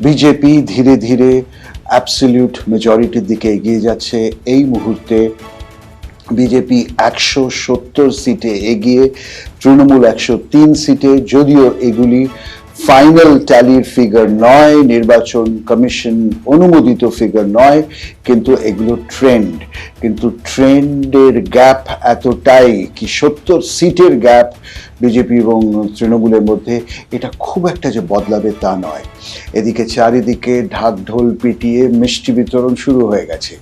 BJP ধীরে ধীরে absolute মেজরিটির দিকে এগিয়ে যাচ্ছে। এই মুহূর্তে বিজেপি 170 সিটে এগিয়ে, তৃণমূল 103 সিটে। যদিও এগুলি ফাইনাল ট্যালির ফিগার নয়, নির্বাচন কমিশন অনুমোদিত ফিগার নয়, কিন্তু এগুলো ট্রেন্ড। কিন্তু ট্রেন্ডের গ্যাপ এতটাই কি 70 সিটের গ্যাপ বিজেপি এবং তৃণমূলের মধ্যে, এটা খুব একটা যে বদলাবে তা নয়। এদিকে চারিদিকে ঢাক ঢোল পিটিয়ে মিষ্টি বিতরণ শুরু হয়ে গেছে।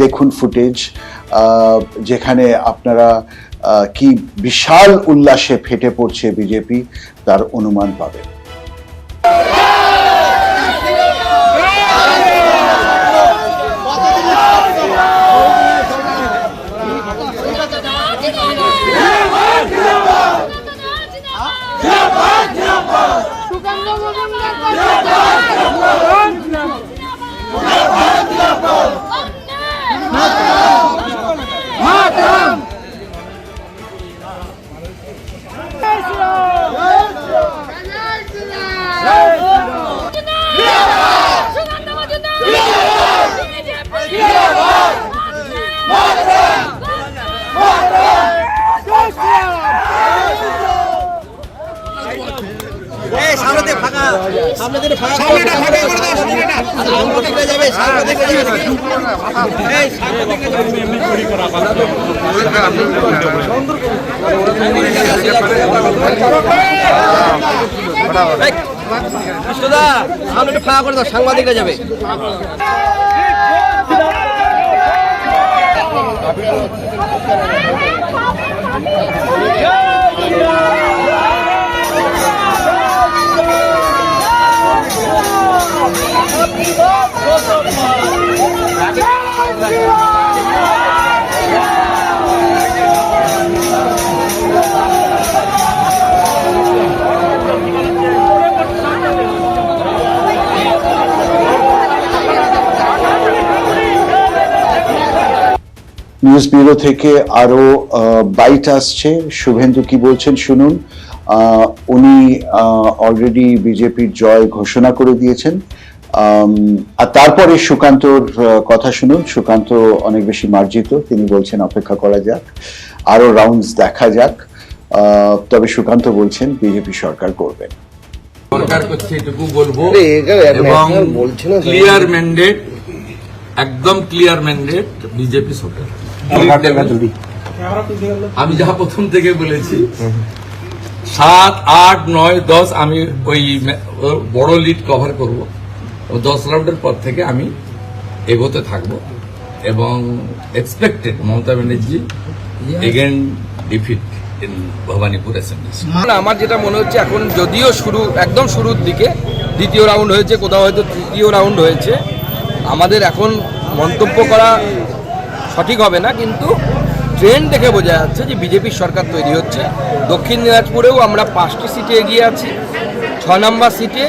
দেখুন ফুটেজ, যেখানে আপনারা কি বিশাল উল্লাসে ফেটে পড়ছে বিজেপি তার অনুমান পাবেন। সাংবাদিকরা যাবে। নিউজ ব্যুরো থেকে আরো বাইট আসছে। শুভেন্দু কি বলছেন শুনুন। উনি অলরেডি বিজেপির জয় ঘোষণা করে দিয়েছেন। আর তারপরে সুকান্তর কথা শুনুন। সুকান্ত অনেক বেশি মার্জিত, তিনি বলছেন অপেক্ষা করা যাক, আরো রাউন্ডস দেখা যাক। তবে সুকান্ত বলছেন বিজেপি সরকার করবেন। সরকার করছে এটুকু বলবো, এবং ক্লিয়ার ম্যান্ডেট, একদম ক্লিয়ার ম্যান্ডেট বিজেপি সরকার। আমি যা প্রথম থেকে বলেছি 7, 8, 9, 10 আমি ওই বড় লিড কভার করব। 10 রাউন্ডের পর থেকে আমি এগোতে থাকবো, এবং expected Mamata Banerjee again defeat in Bhabanipur assembly. আমার যেটা মনে হচ্ছে এখন যদিও একদম শুরুর দিকে দ্বিতীয় রাউন্ড হয়েছে, কোথাও হয়তো তৃতীয় রাউন্ড হয়েছে, আমাদের এখন মন্তব্য করা সঠিক হবে না, কিন্তু ট্রেন্ড দেখে বোঝা যাচ্ছে যে বিজেপির সরকার তৈরি হচ্ছে। দক্ষিণ দিনাজপুরেও আমরা 5টি সিটে এগিয়ে আছি। 6 নম্বর সিটে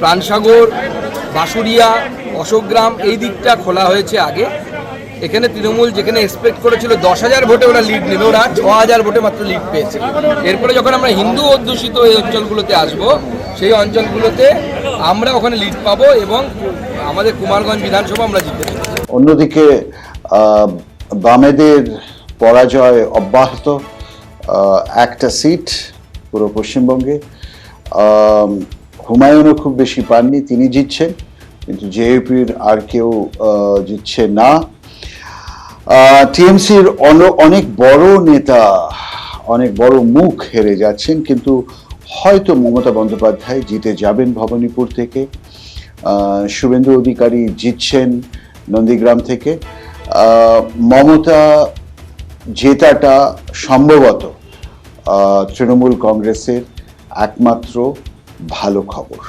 প্রাণসাগর, বাঁশুড়িয়া, অশোকগ্রাম এই দিকটা খোলা হয়েছে আগে। এখানে তৃণমূল যেখানে এক্সপেক্ট করেছিল 10,000 ভোটে ওরা লিড নেবে, ওরা 6,000 ভোটে মাত্র লিড পেয়েছে। এরপরে যখন আমরা হিন্দু অধ্যুষিত এই অঞ্চলগুলোতে আসব, সেই অঞ্চলগুলোতে আমরা ওখানে লিড পাবো, এবং আমাদের কুমারগঞ্জ বিধানসভা আমরা জিততে পারবো। অন্যদিকে বামেদের পরাজয় অব্যাহত, একটা সিট পুরো পশ্চিমবঙ্গে। হুমায়ুনও খুব বেশি পাননি, তিনি জিতছেন, কিন্তু জেএপির আর কেউ জিতছে না। টিএমসির অনেক বড় নেতা, অনেক বড় মুখ হেরে যাচ্ছেন, কিন্তু হয়তো মমতা বন্দ্যোপাধ্যায় জিতে যাবেন ভবানীপুর থেকে। শুভেন্দু অধিকারী জিতছেন নন্দীগ্রাম থেকে। মমতা জেতাটা সম্ভবত তৃণমূল কংগ্রেসের একমাত্র ভালো খবর।